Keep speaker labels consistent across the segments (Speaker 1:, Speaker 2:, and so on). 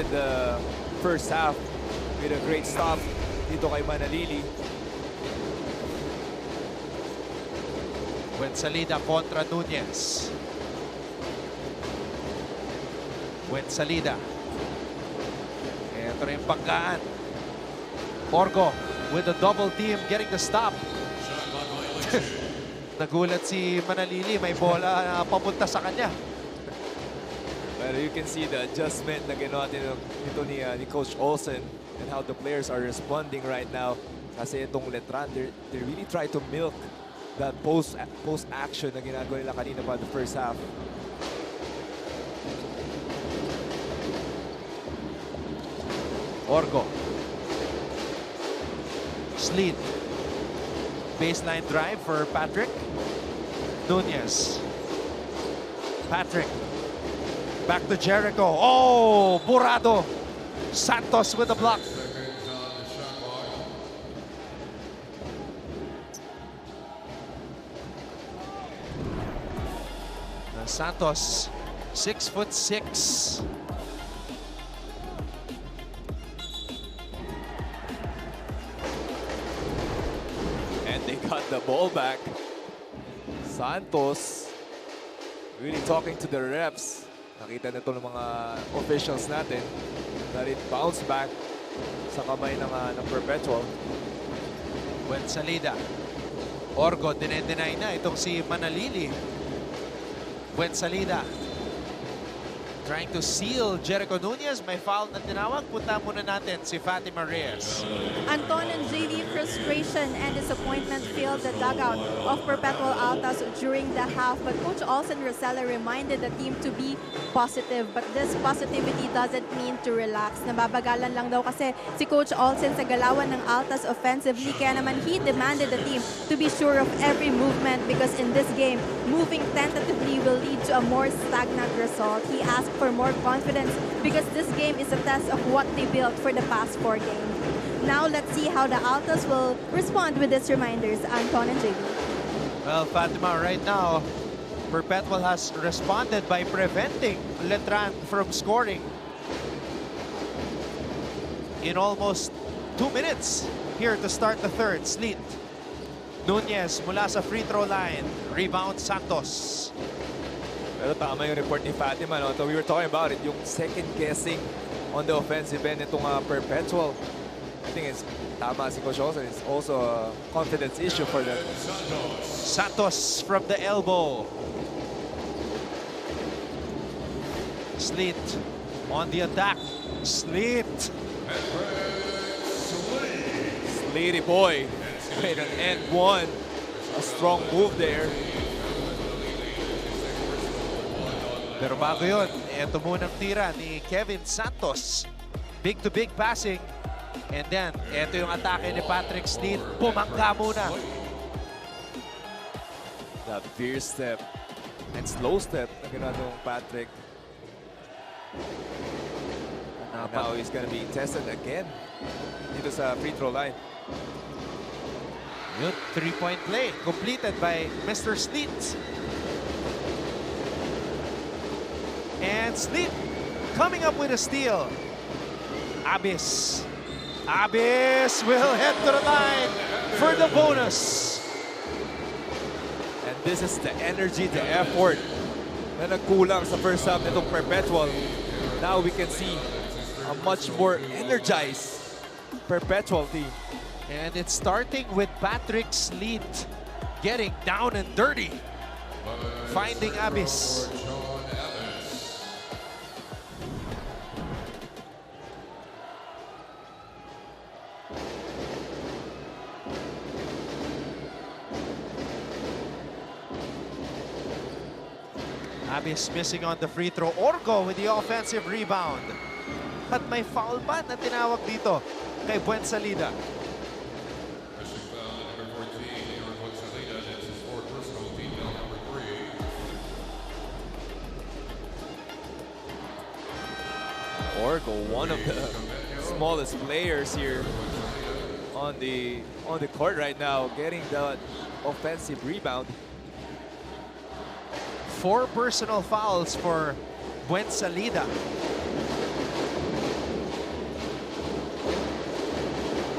Speaker 1: ended the first half with a great stop dito kay Manalili.
Speaker 2: Salida kontra Nunez. Salida. Ito rin yung panggaan. Orgo with a double team getting the stop. Nagulat si Manalili, may bola na papunta sa kanya.
Speaker 1: But you can see the adjustment na ginawa nito ni Coach Olsen and how the players are responding right now. Kasi itong Letran, they really try to milk that post-action na ginagawa nila kanina pa the first half.
Speaker 2: Orgo. Sleet. Baseline drive for Patrick. Nunez. Patrick. Back to Jericho. Oh, Burado. Santos with the block. Santos, 6'6".
Speaker 1: And they got the ball back. Santos really talking to the refs. Nakita nito ng mga officials natin that it bounced back sa kamay ng Perpetual.
Speaker 2: Salida. Orgo, dinedeny na itong si Manalili. Salida trying to seal Jericho Nunez. May foul na tinawag. Punta muna natin si Fatima Reyes.
Speaker 3: Anton and JV frustration and disappointment filled the dugout of Perpetual Altas during the half. But Coach Olsen Rosella reminded the team to be positive. But this positivity doesn't mean to relax. Nababagalan lang daw kasi si Coach Olsen sa galawan ng Altas offensively. Kaya naman he demanded the team to be sure of every movement because in this game, moving tentatively will lead to a more stagnant result. He asked for more confidence because this game is a test of what they built for the past 4 games. Now let's see how the Altas will respond with these reminders. Anton and JV.
Speaker 2: Well, Fatima, right now, Perpetual has responded by preventing Letran from scoring in almost 2 minutes here to start the third. Sleet. Nunez mula sa free throw line. Rebound Santos.
Speaker 1: Pero tama yung report ni Fatima. No? So we were talking about it, yung second guessing on the offensive end itong Perpetual. I think it's tama si Coach Olsen. It's also a confidence issue for them.
Speaker 2: Santos from the elbow. Sleet on the attack. Sleet.
Speaker 1: Sleety boy. Made an end one. A strong move there.
Speaker 2: Pero bago yun, ito munang tira ni Kevin Santos. Big to big passing. And then, ito yung atake ni Patrick Sleet. Pumangga muna.
Speaker 1: That fierce step and slow step na ginawa ng Patrick. And now he's gonna be tested again dito sa free throw line.
Speaker 2: Yun, 3-point play completed by Mr. Sleet. And Sleet coming up with a steal. Abyss. Abyss will head to the line for the bonus.
Speaker 1: And this is the energy, the effort na nagkulang sa first half nitong Perpetual. Now we can see a much more energized Perpetual team.
Speaker 2: And it's starting with Patrick Sleet getting down and dirty. Finding Abyss. Abyss missing on the free throw. Orgo with the offensive rebound. At may foul ba na tinawag dito kay Salida.
Speaker 1: Orgo, one of the smallest players here on the court right now, getting the offensive rebound.
Speaker 2: 4 personal fouls for Salida.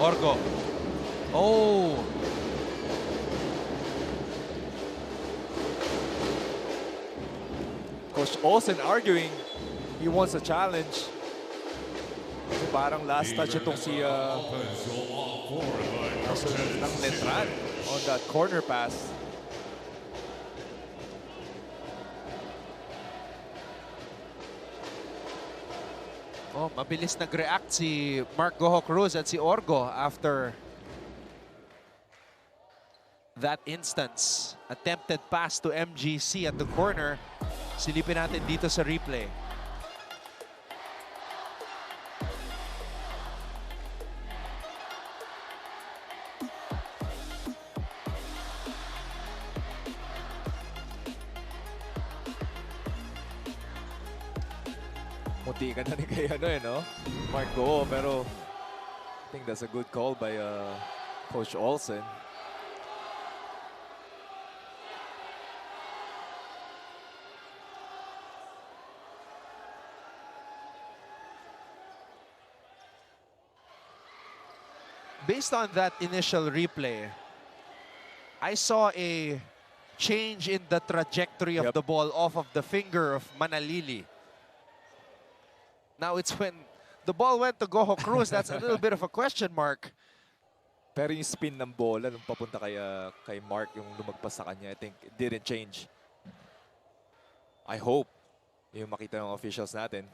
Speaker 2: Orgo. Oh!
Speaker 1: Coach Olsen arguing he wants a challenge. Kasi parang last touch itong si ng Letran on that corner pass.
Speaker 2: Oh, mabilis nag-react si Mark Goho Cruz at si Orgo after that instance. Attempted pass to MGC at the corner. Silipin natin dito sa replay.
Speaker 1: Munti ka na ni kay no? Mark Go, pero I think that's a good call by Coach Olsen.
Speaker 2: Based on that initial replay, I saw a change in the trajectory of the ball off of the finger of Manalili. Now it's when the ball went to Goho Cruz, that's a little bit of a question mark.
Speaker 1: Pero yung spin ng bola nung papunta kay Mark, yung lumagpas sa kanya, I think it didn't change. I hope yung makita ng officials natin.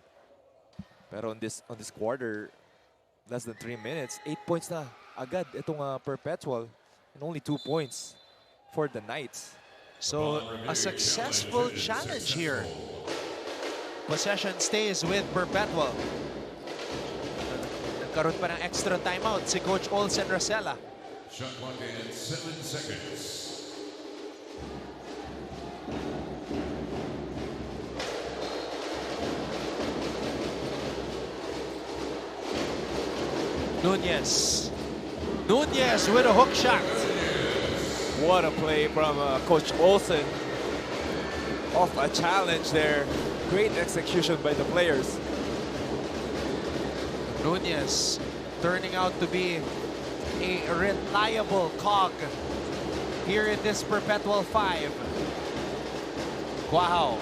Speaker 1: Pero on this quarter, less than 3 minutes, 8 points na agad itong Perpetual and only 2 points for the Knights.
Speaker 2: So a successful challenge here. Possession stays with Perpetual. Nagkaroon pa ng extra timeout si Coach Olsen Rosella.
Speaker 4: Shot clock at 7 seconds.
Speaker 2: Nunez. Nunez with a hook shot.
Speaker 1: What a play from Coach Olsen. Off a challenge there. Great execution by the players.
Speaker 2: Nunez turning out to be a reliable cog here in this Perpetual 5. Cuajao.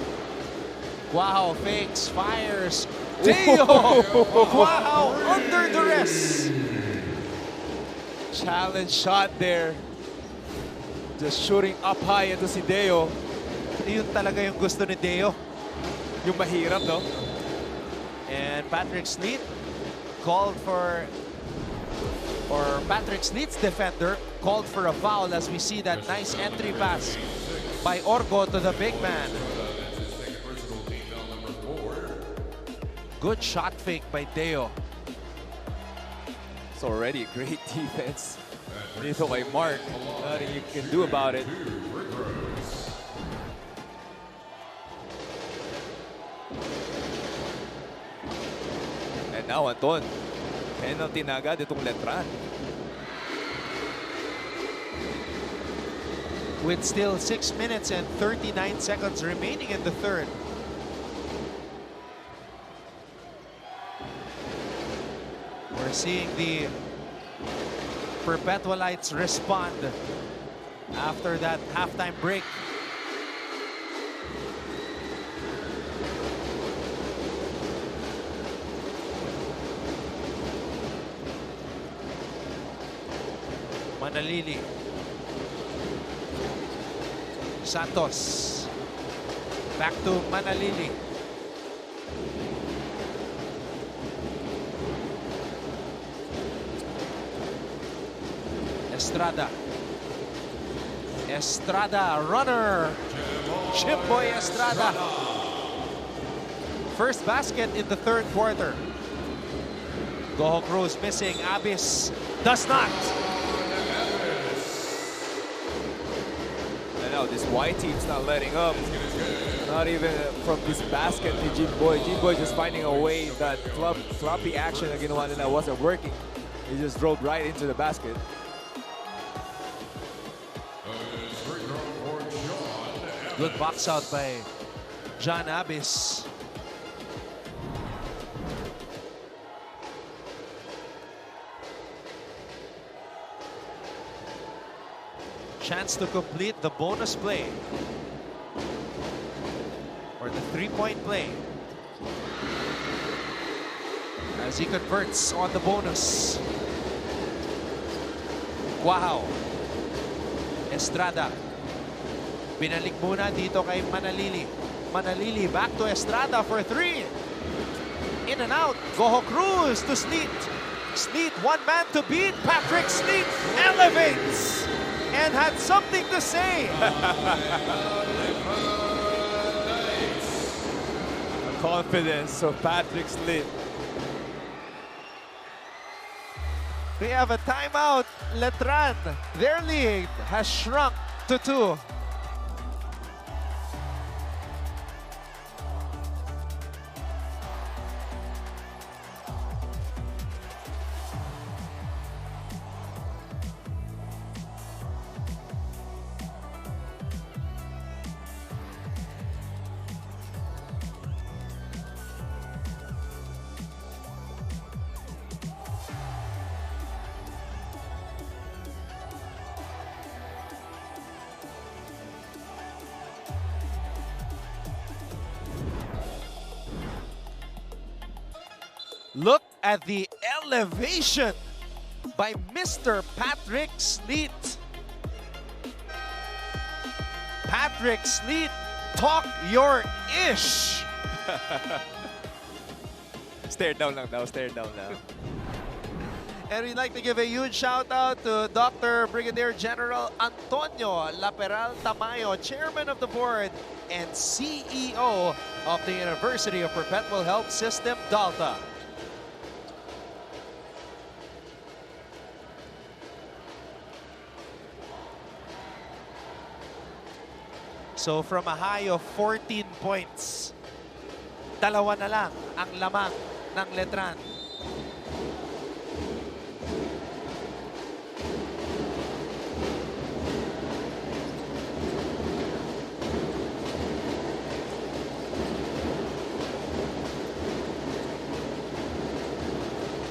Speaker 2: Cuajao fakes, fires. Deo! Cuajao under duress.
Speaker 1: Challenge shot there. Just shooting up high into si Deo.
Speaker 2: Yun talaga yung gusto ni Deo.
Speaker 1: Yung mahirap, no?
Speaker 2: And Patrick Sleet called for, or Patrick Sleet's defender called for a foul as we see that nice entry pass by Orgo to the big man. Good shot fake by Deo.
Speaker 1: It's already a great defense. Dito kay Mark. Nothing you can do about it. And now, Anton, penalty na agad itong Letran.
Speaker 2: With still 6 minutes and 39 seconds remaining in the third. We're seeing the Perpetualites respond after that halftime break. Manalili. Santos. Back to Manalili. Estrada. Estrada, runner. Chipboy Estrada. First basket in the third quarter. Goho Cruz missing. Abis does not.
Speaker 1: And now this white team's not letting up. Not even from this basket ni Jimboy. Jimboy just finding a way that floppy action na ginawa nila wasn't working. He just drove right into the basket.
Speaker 4: Good
Speaker 2: Good box out by John Abis. chance to complete the bonus play. Or the three-point play. As he converts on the bonus. Cuajao. Estrada. Binalik muna dito kay Manalili. Manalili back to Estrada for three. In and out. Goho Cruz to Sleet. Sleet, one man to beat. Patrick Sleet elevates and had something to say.
Speaker 1: The confidence of Patrick Sleet.
Speaker 2: We have a timeout. Letran, their lead has shrunk to 2. Look at the elevation by Mr. Patrick Sleet. Patrick Sleet, talk your ish.
Speaker 1: Stare down lang daw, stare down lang.
Speaker 2: And we'd like to give a huge shout out to Dr. Brigadier General Antonio Laperal Tamayo, Chairman of the Board and CEO of the University of Perpetual Health System, Dalta. So from a high of 14 points, dalawa na lang ang lamang ng Letran.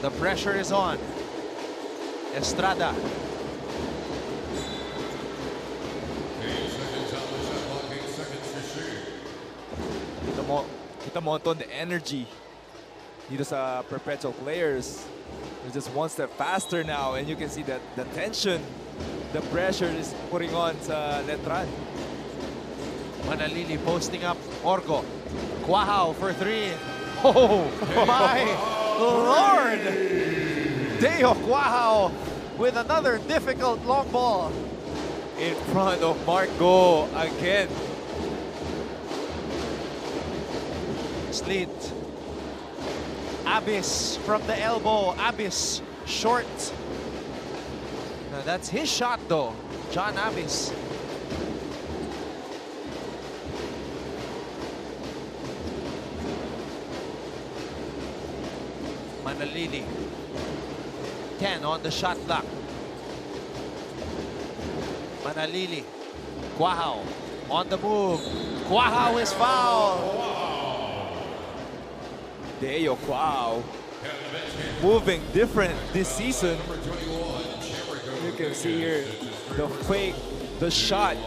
Speaker 2: The pressure is on. Estrada.
Speaker 1: Kita mo Anton, the energy dito sa Perpetual players. They're just one step faster now, and you can see that the tension, the pressure is putting on sa Letran.
Speaker 2: Manalili posting up Orgo. Cuajao for three. Oh my Lord! Deo Cuajao with another difficult long ball.
Speaker 1: In front of Marco again.
Speaker 2: Sleet. Abyss from the elbow. Abyss short. Now that's his shot though. John Abyss. Manalili. 10 on the shot clock. Manalili. Cuajao on the move. Cuajao is fouled.
Speaker 1: Deo Cuajao moving different this season. You can see here the fake, the shot.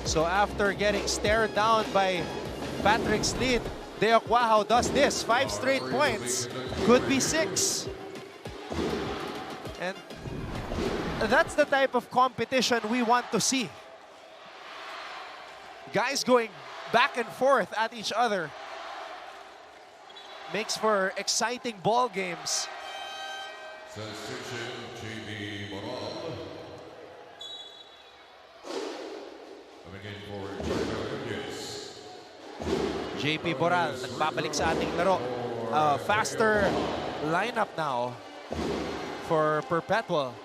Speaker 2: So after getting stared down by Patrick Sleet, Deo Cuajao does this. 5 straight points. Could be 6. And that's the type of competition we want to see. Guys going back and forth at each other. Makes for exciting ball games.
Speaker 4: Substitution, JB Moral. Coming in for
Speaker 2: JP Boral, nagbabalik sa ating laro. Faster lineup now for Perpetual.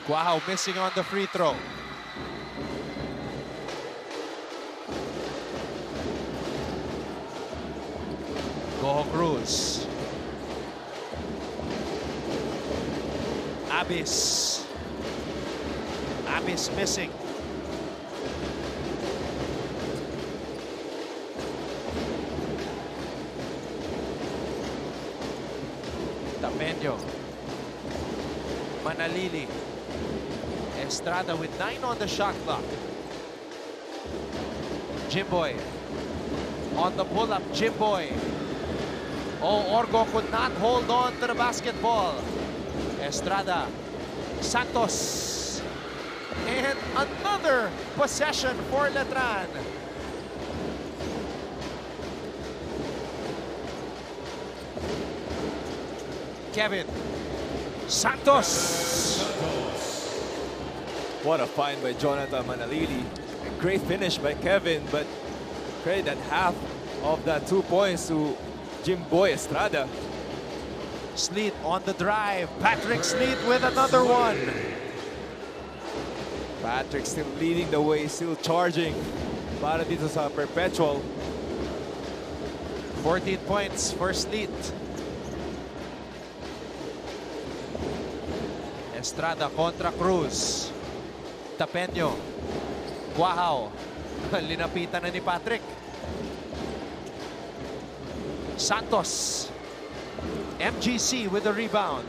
Speaker 2: Cuajao missing on the free throw. Goho Cruz. Abyss. Abyss missing. Tapeño. Manalili. Estrada with 9 on the shot clock. Jimboy. On the pull-up, Jimboy. Oh, Orgo could not hold on to the basketball. Estrada. Santos. And another possession for Letran. Kevin. Santos.
Speaker 1: What a find by Jonathan Manalili. A great finish by Kevin, but credit that half of that 2 points to Jimboy Estrada.
Speaker 2: Sleet on the drive. Patrick Sleet with another one.
Speaker 1: Patrick still leading the way, still charging para dito sa Perpetual.
Speaker 2: 14 points for Sleet. Estrada contra Cruz. Tapeño. Cuajao. Linapitan na ni Patrick. Santos. MGC with the rebound.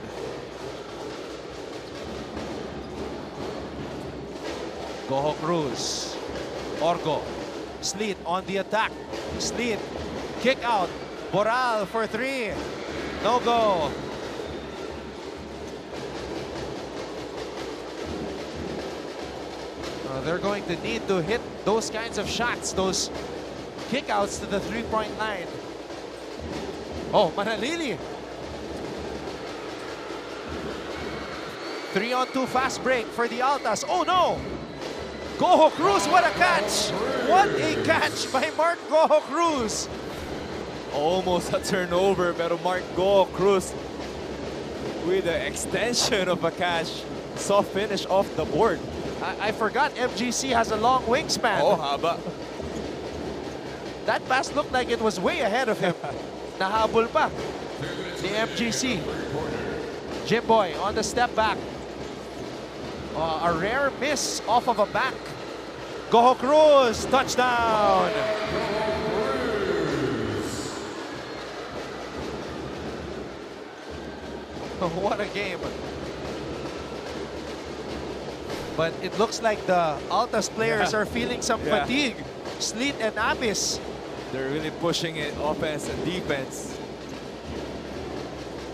Speaker 2: Goho Cruz. Orgo. Sleet on the attack. Sleet. Kick out. Boral for 3. No go. They're going to need to hit those kinds of shots, those kickouts to the three-point line. Oh, Manalili. 3-on-2 fast break for the Altas. Oh no! Goho Cruz, what a catch! What a catch by Mark Goho Cruz.
Speaker 1: Almost a turnover, pero Mark Goho Cruz with the extension of a catch. Soft finish off the board.
Speaker 2: I forgot MGC has a long wingspan.
Speaker 1: Oh, haba.
Speaker 2: That pass looked like it was way ahead of him. Nahabol pa. The MGC. Jimboy on the step back. A rare miss off of a back. Goho Cruz, touchdown. What a game. But it looks like the Altas players are feeling some fatigue. Sleet and Abyss.
Speaker 1: They're really pushing it, offense and defense.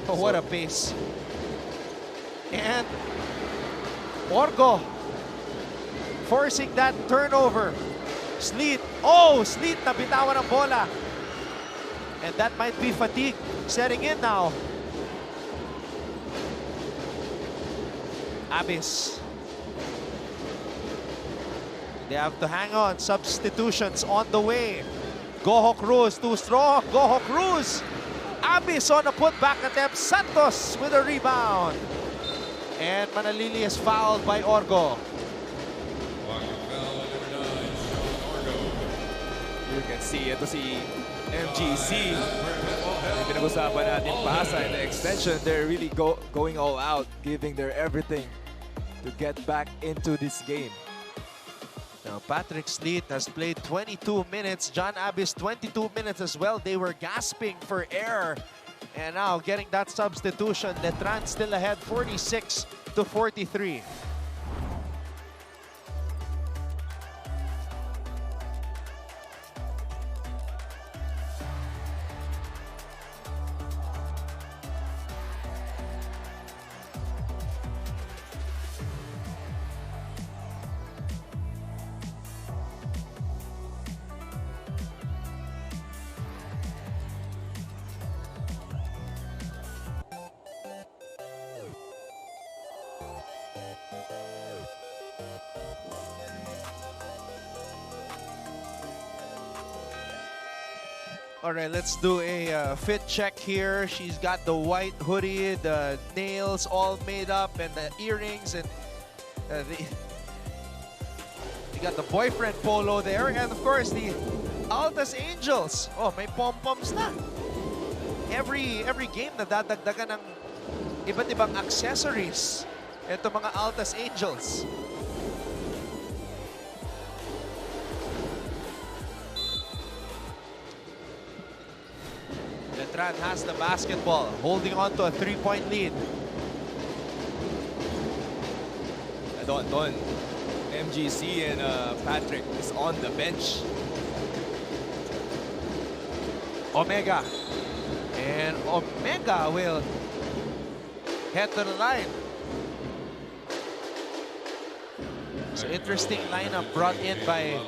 Speaker 2: Oh, what a pace. And Orgo forcing that turnover. Sleet. Oh, Sleet nabitawan ang bola. And that might be fatigue setting in now. Abyss. They have to hang on. Substitutions on the way. Goho Cruz, too strong. Goho Cruz. Abyss on a putback attempt. Santos with a rebound. And Manalili is fouled by Orgo.
Speaker 1: You can see, ito si MGC. Yung pinag-usapan natin pasa and the extension, they're really going all out, giving their everything to get back into this game.
Speaker 2: Now, Patrick Sleet has played 22 minutes. John Abyss, 22 minutes as well. They were gasping for air. And now, getting that substitution. Letran still ahead, 46-43. All right, let's do a fit check here. She's got the white hoodie, the nails all made up, and the earrings, and you got the boyfriend polo there, and of course the Altas Angels. Oh, may pom-poms na. Every game nadadagdagan ng iba't ibang accessories Ito mga Altas Angels. Letran has the basketball, holding on to a 3-point lead.
Speaker 1: Don MGC and Patrick is on the bench.
Speaker 2: Omega. And Omega will head to the line. So interesting lineup brought in by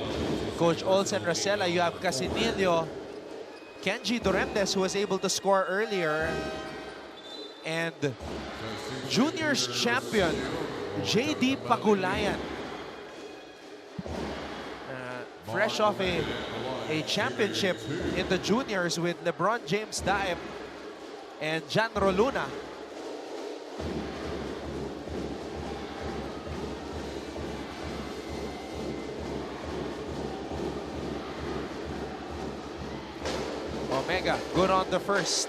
Speaker 2: Coach Olsen Rosella. You have Casinillo, Kenji Doremdes, who was able to score earlier, and juniors champion JD Pagulayan. Fresh off a championship in the juniors with LeBron James Daep and Jan Roluna. Omega, good on the first.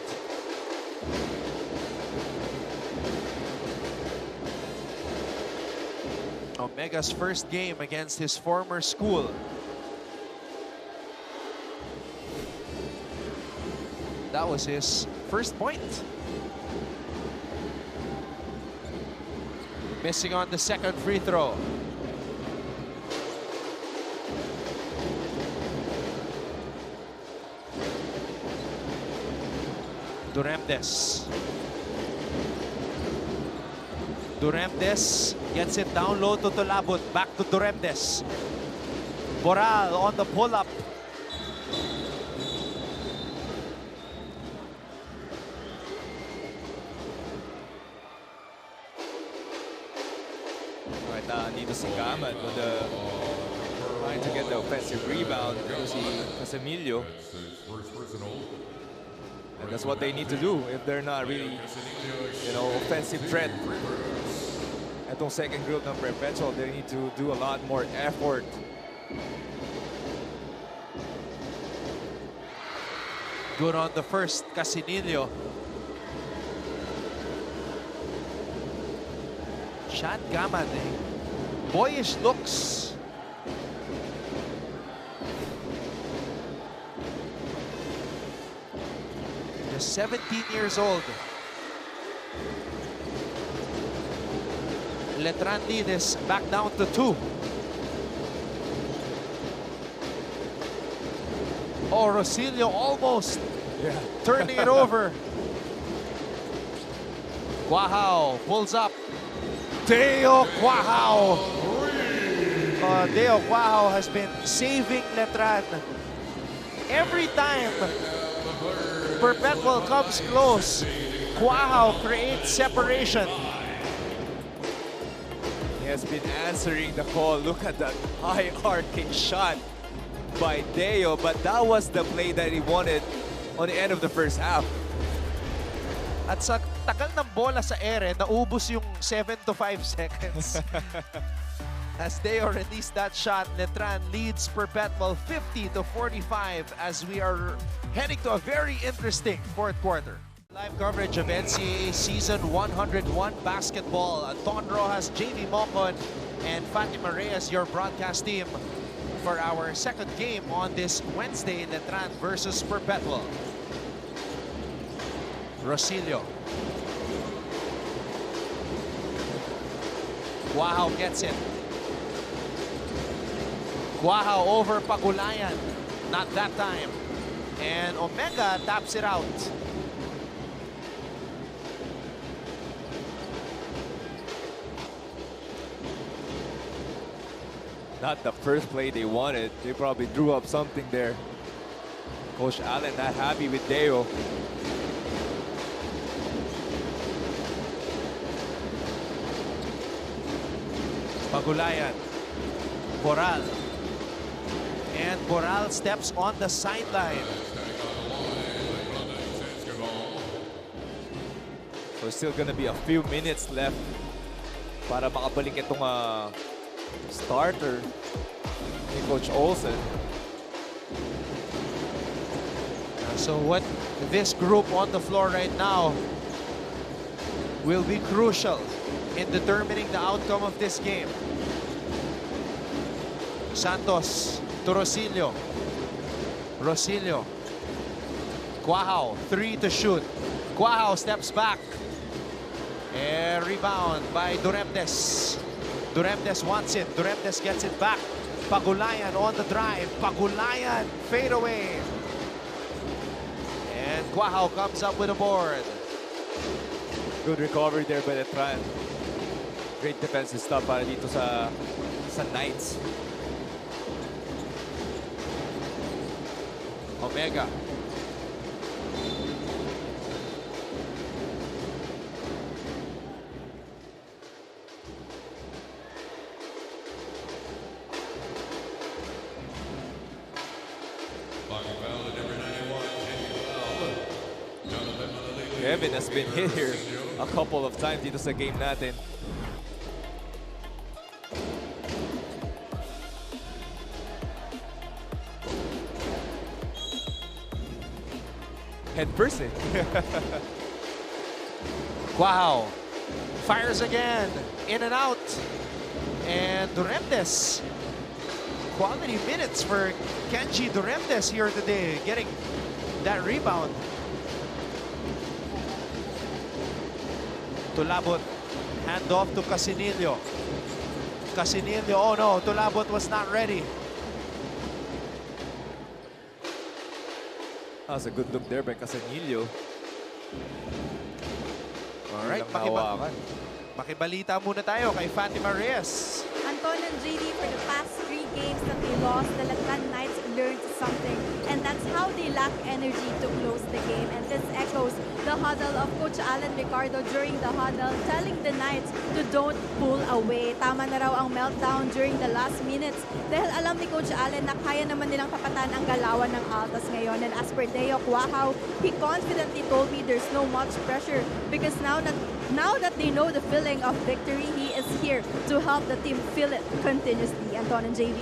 Speaker 2: Omega's first game against his former school. That was his first point. Missing on the second free throw. Doremdes. Doremdes gets it down low to Tolabut. Back to Doremdes. Boral on the pull-up.
Speaker 1: Dito si Gaman with trying to get the offensive rebound. Si Casemillo. And that's what they need to do if they're not really, offensive threat. Itong second group ng Perpetual, they need to do a lot more effort.
Speaker 2: Good on the first, Casinillo. Chad Gaman, boyish looks. Just 17 years old. Letran lead is back down to 2. Oh, Rosilio almost turning it over. Cuajao pulls up. Deo Cuajao. Deo Cuajao has been saving Letran. Every time Perpetual comes close, Cuajao creates separation.
Speaker 1: He has been answering the call. Look at that high arcing shot by Deo, but that was the play that he wanted on the end of the first half.
Speaker 2: At sa tagal ng bola sa ere, naubos yung 7 to 5 seconds. As Deo released that shot, Letran leads Perpetual 50 to 45 as we are heading to a very interesting fourth quarter. Live coverage of NCAA Season 101 basketball. Don Rojas, JV Mocon, and Fatima Reyes, your broadcast team for our second game on this Wednesday, Letran versus Perpetual. Rosilio. Cuajao gets it. Cuajao over Pagulayan. Not that time. And Omega taps it out.
Speaker 1: Not the first play they wanted. They probably drew up something there. Coach Allen not happy with Deo.
Speaker 2: Pagulayan. Boral. And Boral steps on the sideline.
Speaker 1: So still gonna be a few minutes left para makabalik itong starter ni Coach Olsen.
Speaker 2: So what this group on the floor right now will be crucial in determining the outcome of this game. Santos to Rosilio. Rosilio. Cuajao, 3 to shoot. Cuajao steps back. And rebound by Duremdes. Duremdes wants it. Duremdes gets it back. Pagulayan on the drive. Pagulayan, fade away. And Cuajao comes up with a board.
Speaker 1: Good recovery there by Letran. Great defensive stuff para dito sa Knights.
Speaker 2: Omega.
Speaker 1: Kevin has been hit here a couple of times dito sa game natin. Head first eh.
Speaker 2: Cuajao fires again, in and out. And Duremdes. Quality minutes for Kenji Duremdes here today, getting that rebound. Tulabot, hand off to Casinillo. Casinillo, oh no, Tulabot was not ready.
Speaker 1: That's a good look there by Casinillo.
Speaker 2: Alright, makibalita muna tayo kay Fatima Reyes.
Speaker 3: Anton and JD, for the past 3 games that they lost, the Letran Knights learned something, and that's how they lack energy to close the game. And this echoes the huddle of Coach Alan Ricardo during the huddle, telling the Knights to don't pull away. Tama na raw ang meltdown during the last minutes dahil alam ni Coach Alan na kaya naman nilang tapatan ang galawan ng Altas ngayon. And as per Deo Cuajao, he confidently told me there's no much pressure because now that they know the feeling of victory, he is here to help the team feel it continuously. Anton and JV.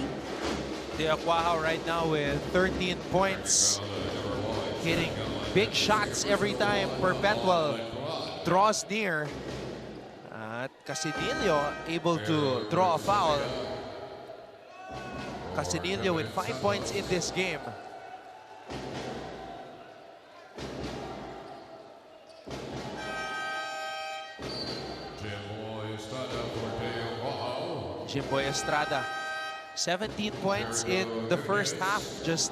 Speaker 2: Deo Cuajao right now with 13 points, hitting big shots every time Perpetual draws near. At Casinillo able to draw a foul. Casinillo with 5 points in this game. Jimboy Estrada, 17 points in the first half, just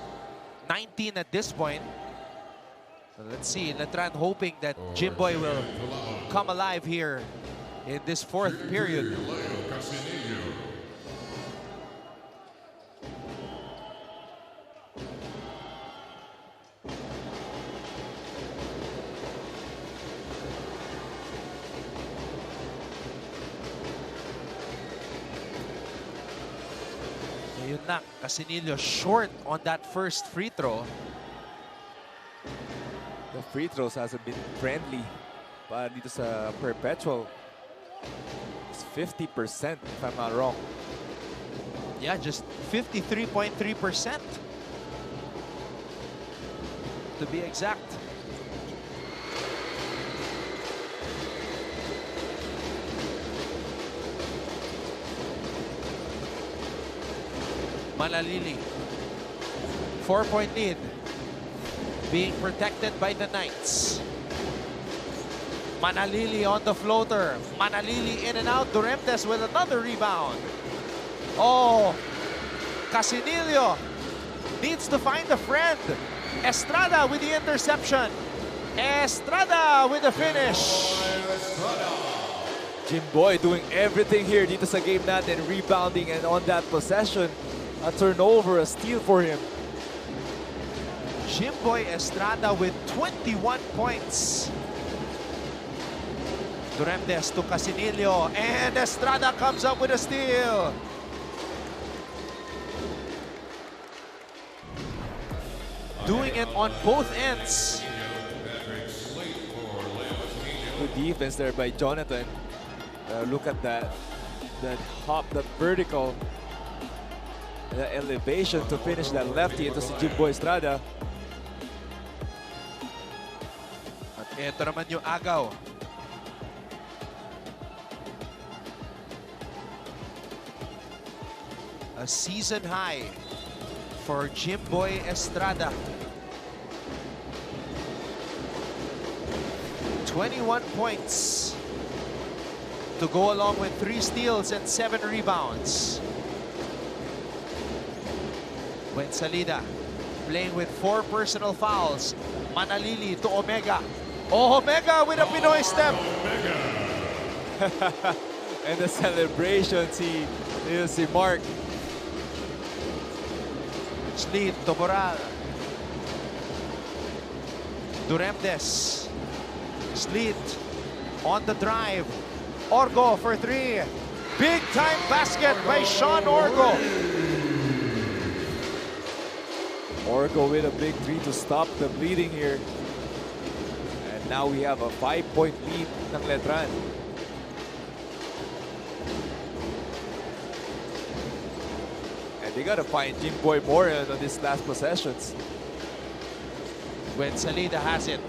Speaker 2: 19 at this point. So let's see, Letran hoping that Jimboy will come alive here in this fourth period. Ayun na, Casinillo short on that first free throw.
Speaker 1: The free throws hasn't been friendly para dito sa Perpetual. It's 50% if I'm not wrong.
Speaker 2: Yeah, just 53.3% to be exact. Malalili, 4-point lead, being protected by the Knights. Manalili on the floater. Manalili in and out. Duremdes with another rebound. Oh, Casinillo needs to find a friend. Estrada with the interception. Estrada with the finish.
Speaker 1: Jimboy doing everything here dito sa game natin, rebounding, and on that possession, a turnover, a steal for him.
Speaker 2: Jimboy Estrada with 21 points. Duremdes to Casinillo, and Estrada comes up with a steal. Doing it on both ends.
Speaker 1: Good defense there by Jonathan. Look at that hop, that vertical, the elevation to finish that lefty into si Jimboy Estrada.
Speaker 2: At eto naman yung agaw. A season high for Jimboy Estrada. 21 points to go along with 3 steals and 7 rebounds. Buensalida playing with 4 personal fouls. Manalili to Omega. Oh, Omega with a Pinoy step.
Speaker 1: And the celebrations, si Mark.
Speaker 2: Sleet to Boral. Duremdes. Sleet on the drive. Orgo for 3. Big time basket by Sean Orgo.
Speaker 1: Orgo with a big 3 to stop the bleeding here. And now we have a 5-point lead ng Letran. And they gotta find Jimboy more on these last possessions.
Speaker 2: Buensalida has it.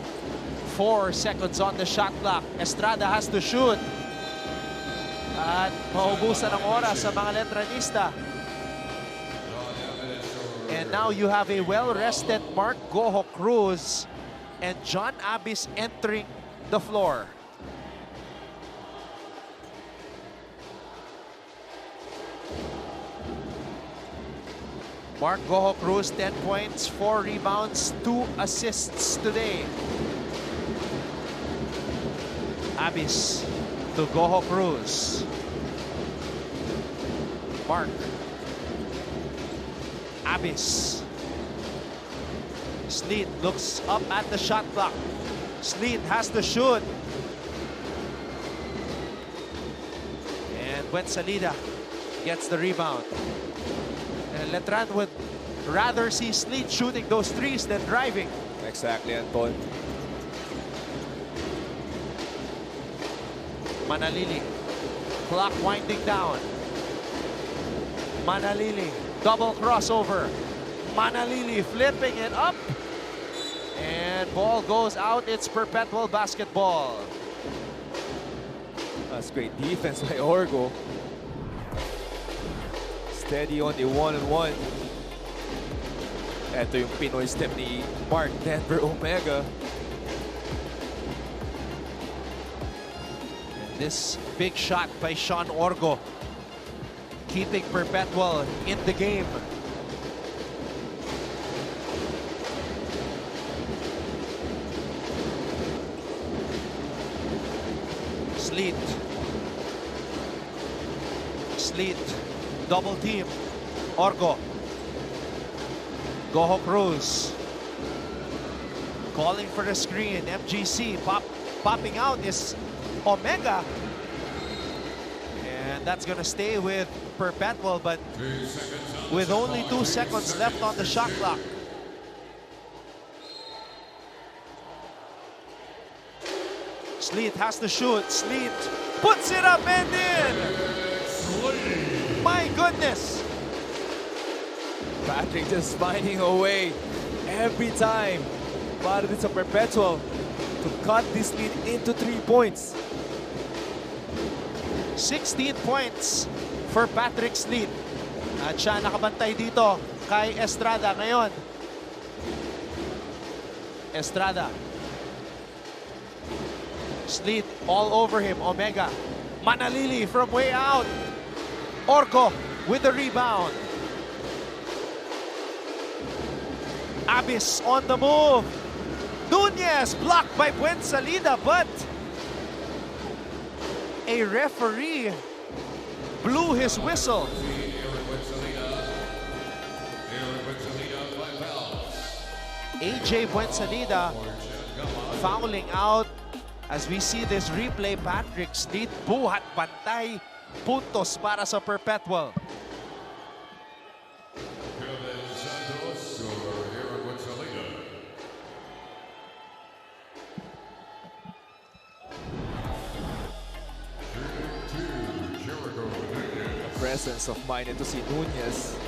Speaker 2: 4 seconds on the shot clock. Estrada has to shoot. At maubusan ng oras sa mga Letranista. And now you have a well-rested Mark Goho Cruz and John Abis entering the floor. Mark Goho Cruz, 10 points, 4 rebounds, 2 assists today. Abis to Goho Cruz. Mark. Abis. Sleet looks up at the shot clock. Sleet has to shoot. And Buensalida gets the rebound. And Letran would rather see Sleet shooting those threes than driving.
Speaker 1: Exactly, Anton.
Speaker 2: Manalili. Clock winding down. Manalili. Double crossover. Manalili flipping it up. And ball goes out. It's Perpetual basketball.
Speaker 1: That's great defense by Orgo. Steady on the 1-on-1. Ito yung Pinoy step ni Mark Denver Omega.
Speaker 2: And this big shot by Sean Orgo, keeping Perpetual in the game. Sleet. Sleet. Double team. Orgo. Goho Cruz. Calling for the screen. MGC popping out is Omega. And that's going to stay with Perpetual, but with only 2 seconds left on the shot clock. Sleet has to shoot. Sleet puts it up and in. My goodness.
Speaker 1: Patrick just finding a way every time. Para din sa Perpetual to cut this lead into 3 points.
Speaker 2: 16 points for Patrick Sleet. At siya nakabantay dito kay Estrada ngayon. Estrada. Sleet all over him. Omega. Manalili from way out. Orgo with the rebound. Abis on the move. Nunez blocked by Buensalida, but a referee blew his whistle. AJ Buensalida fouling out. As we see this replay, Patrick Sleet buhat bantay puntos para sa Perpetual.
Speaker 1: Presence of mind ito si Nunez.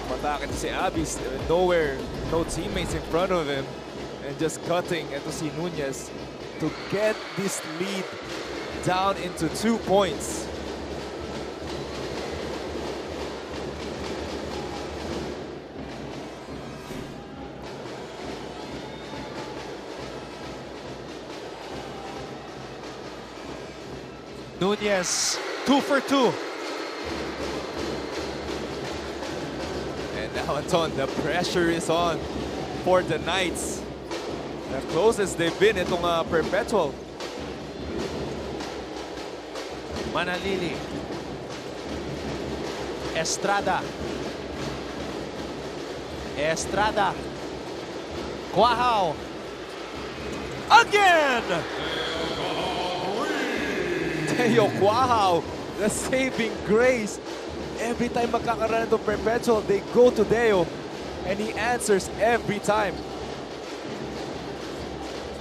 Speaker 1: Matake ito si Abis. Nowhere, no teammates in front of him. And just cutting ito si Nunez to get this lead down into 2 points.
Speaker 2: Nunez, 2 for 2.
Speaker 1: And now, Anton, the pressure is on for the Knights. The closest they've been itong Perpetual.
Speaker 2: Manalili. Estrada. Estrada. Cuajao. Again!
Speaker 1: Teo Cuajao, the saving grace. Every time magkakaroon ito Perpetual, they go to Deo and he answers every time.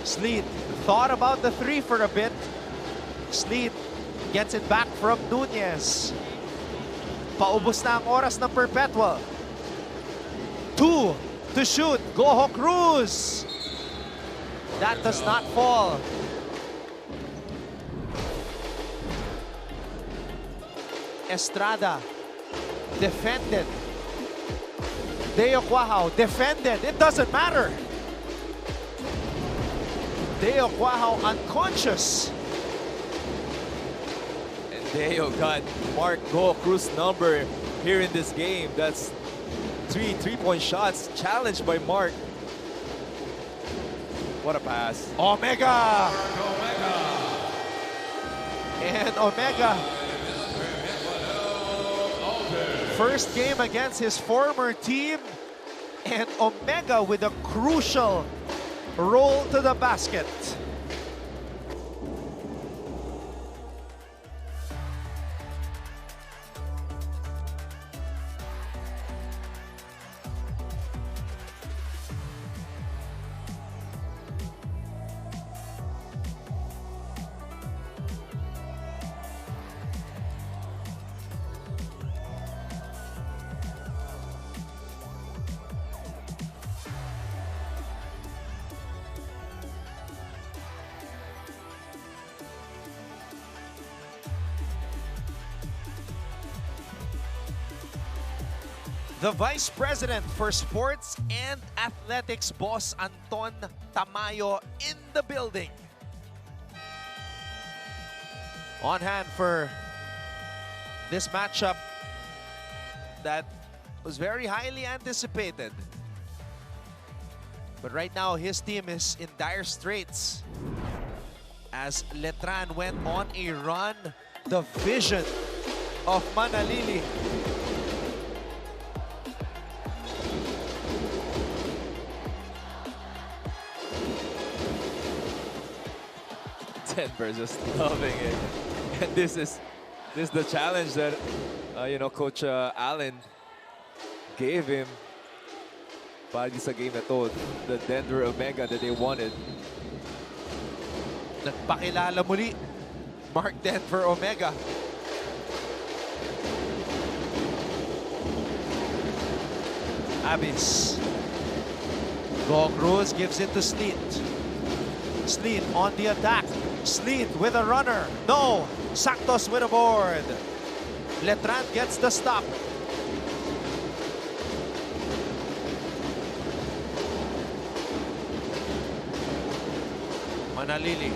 Speaker 2: Sleet thought about the 3 for a bit. Sleet gets it back from Nunez. Paubos na ang oras ng Perpetual. 2 to shoot. Goho Cruz. That does not fall. Estrada defended. Deo Cuajao defended. It doesn't matter. Deo Cuajao unconscious.
Speaker 1: And Deo got Mark Go Cruz number here in this game. That's 3 3-point shots challenged by Mark. What a pass.
Speaker 2: Omega! And Omega, first game against his former team, and Omega with a crucial roll to the basket. The Vice President for Sports and Athletics, Boss Anton Tamayo, in the building. On hand for this matchup that was very highly anticipated. But right now, his team is in dire straits as Letran went on a run. The vision of Manalili.
Speaker 1: Denver just loving it. And this is the challenge that you know, Coach Allen gave him para sa game na to, the Denver Omega that they wanted.
Speaker 2: Nagpakilala muli, Mark Denver Omega. Abyss. Go Cruz gives it to Sleet. Sleet on the attack. Sleet with a runner. No. Santos with a board. Letran gets the stop. Manalili.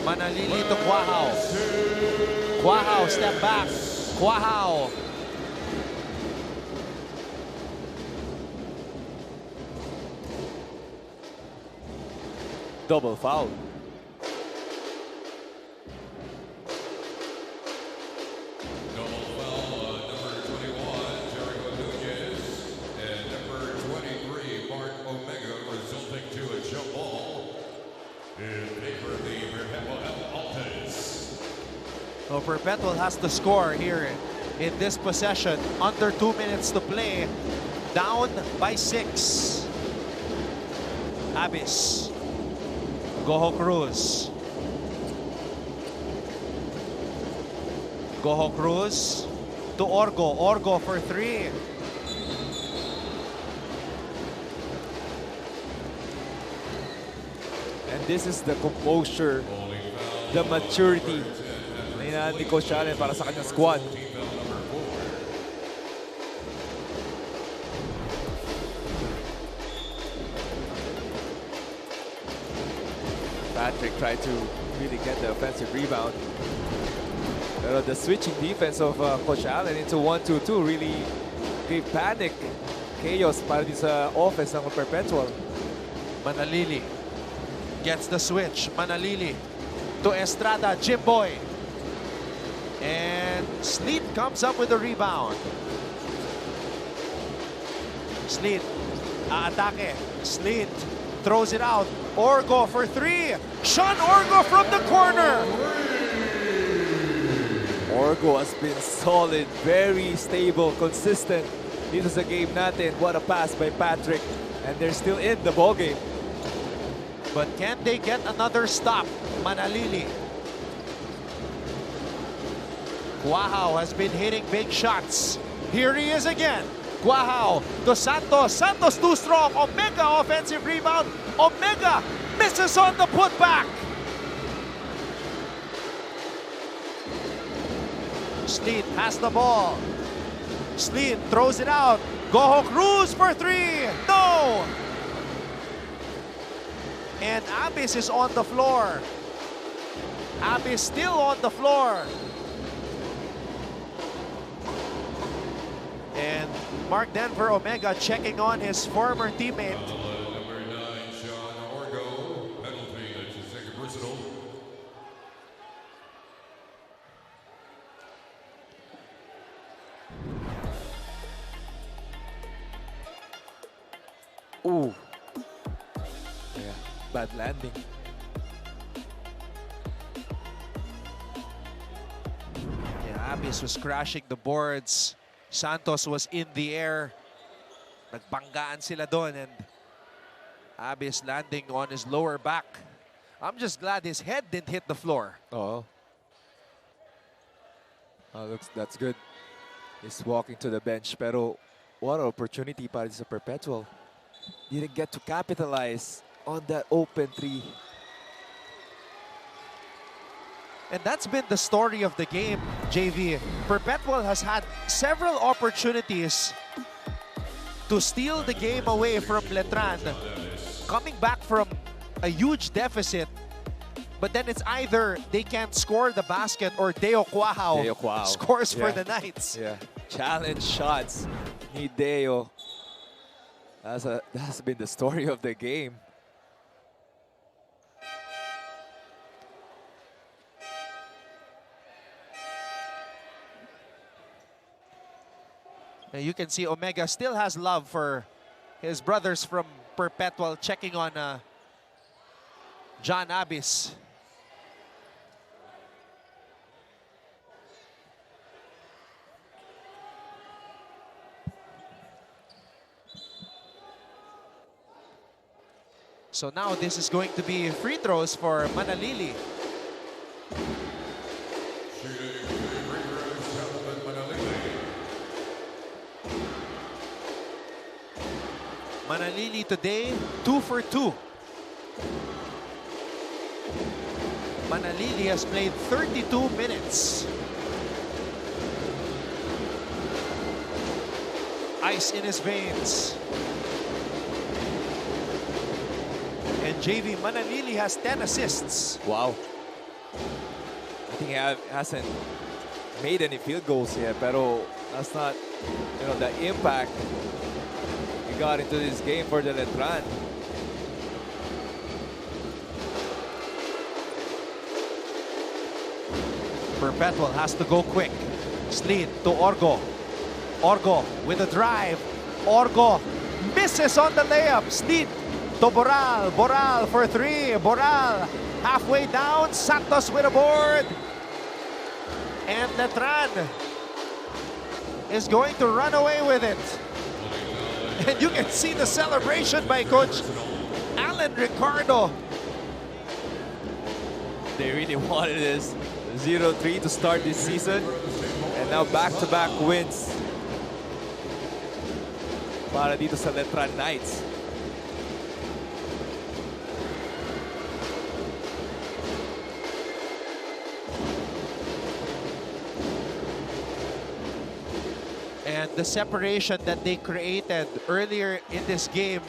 Speaker 2: Manalili to Cuajao. Cuajao, step back. Cuajao.
Speaker 1: Double foul.
Speaker 4: Double foul on number 21, Jericho Nunez, and number 23, Mark Omega, resulting to a jump ball in favor of the Perpetual Altas.
Speaker 2: So Perpetual has to score here in this possession. Under 2 minutes to play. Down by 6. Abyss. Goho Cruz. Goho Cruz to Orgo. Orgo for 3.
Speaker 1: And this is the composure, the maturity na ni Coach Allen para sa kanyang squad. Patrick tried to really get the offensive rebound. Pero the switching defense of Coach Allen into 1-2-2 really gave panic, chaos para di sa offense ng Perpetual.
Speaker 2: Manalili gets the switch. Manalili to Estrada, Jimboy. And Sleet comes up with the rebound. Sleet, aatake. Sleet throws it out. Orgo for three. Sean Orgo from the corner.
Speaker 1: Orgo has been solid, very stable, consistent. Dito sa game natin. What a pass by Patrick. And they're still in the ballgame.
Speaker 2: But can they get another stop? Manalili. Cuajao has been hitting big shots. Here he is again. Cuajao to Santos. Santos too strong. Omega offensive rebound. Omega misses on the putback. Sleet has the ball. Sleet throws it out. Goho Cruz for three. No! And Abis is on the floor. Abis still on the floor. And Mark Denver Omega checking on his former teammate.
Speaker 4: Number 9, Sean Orgo. Penalty, that's his second personal.
Speaker 1: Ooh. Yeah, bad landing.
Speaker 2: Yeah, Abis was crashing the boards. Santos was in the air. Nagbanggaan sila doon and Abis landing on his lower back. I'm just glad his head didn't hit the floor.
Speaker 1: Oh. That's good. He's walking to the bench, pero what an opportunity para sa Perpetual. Didn't get to capitalize on that open three.
Speaker 2: And that's been the story of the game, JV. Perpetual has had several opportunities to steal the game away from Letran, coming back from a huge deficit. But then it's either they can't score the basket or Deo Cuajao scores for the Knights.
Speaker 1: Yeah, challenge shots. Ni Deo. That's been the story of the game.
Speaker 2: And you can see Omega still has love for his brothers from Perpetual, checking on John Abis. So now this is going to be free throws for Manalili. Manalili today, 2 for 2. Manalili has played 32 minutes. Ice in his veins. And JV Manalili has 10 assists.
Speaker 1: Wow. I think he hasn't made any field goals yet, pero that's not, the impact he got into this game for the Letran.
Speaker 2: Perpetual has to go quick. Sleet to Orgo. Orgo with a drive. Orgo misses on the layup. Sleet to Boral. Boral for three. Boral halfway down. Santos with a board. And Letran is going to run away with it. And you can see the celebration by Coach Alan Ricardo.
Speaker 1: They really wanted this 0-3 to start this season. And now back-to-back wins para dito sa Letran Knights.
Speaker 2: And the separation that they created earlier in this game,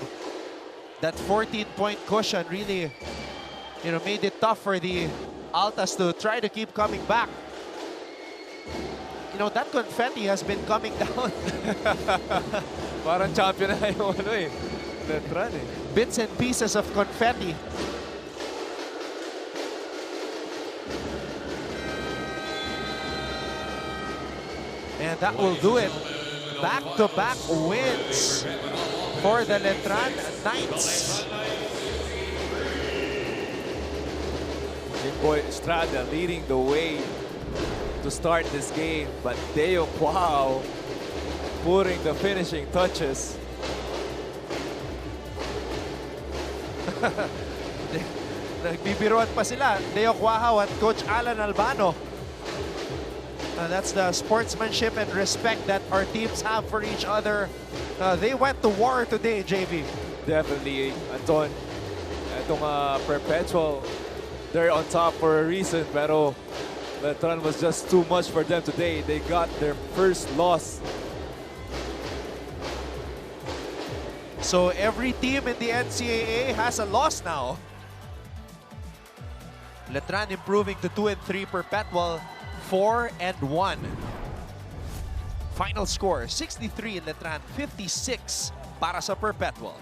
Speaker 2: that 14-point cushion really made it tough for the Altas to try to keep coming back. That confetti has been coming down.
Speaker 1: Parang champion na yung Letran eh.
Speaker 2: Bits and pieces of confetti. And that will do it. Back-to-back wins for the Letran Knights.
Speaker 1: Big boy Estrada leading the way to start this game, but Cuajao putting the finishing touches.
Speaker 2: Nagbibiruan pa sila, Cuajao at Coach Alan Albano. That's the sportsmanship and respect that our teams have for each other. They went to war today, JV.
Speaker 1: Definitely, Anton. Itong Perpetual, they're on top for a reason, pero Letran was just too much for them today. They got their first loss.
Speaker 2: So every team in the NCAA has a loss now. Letran improving to 2-3, Perpetual 4-1. Final score, 63 in Letran, 56 para sa Perpetual.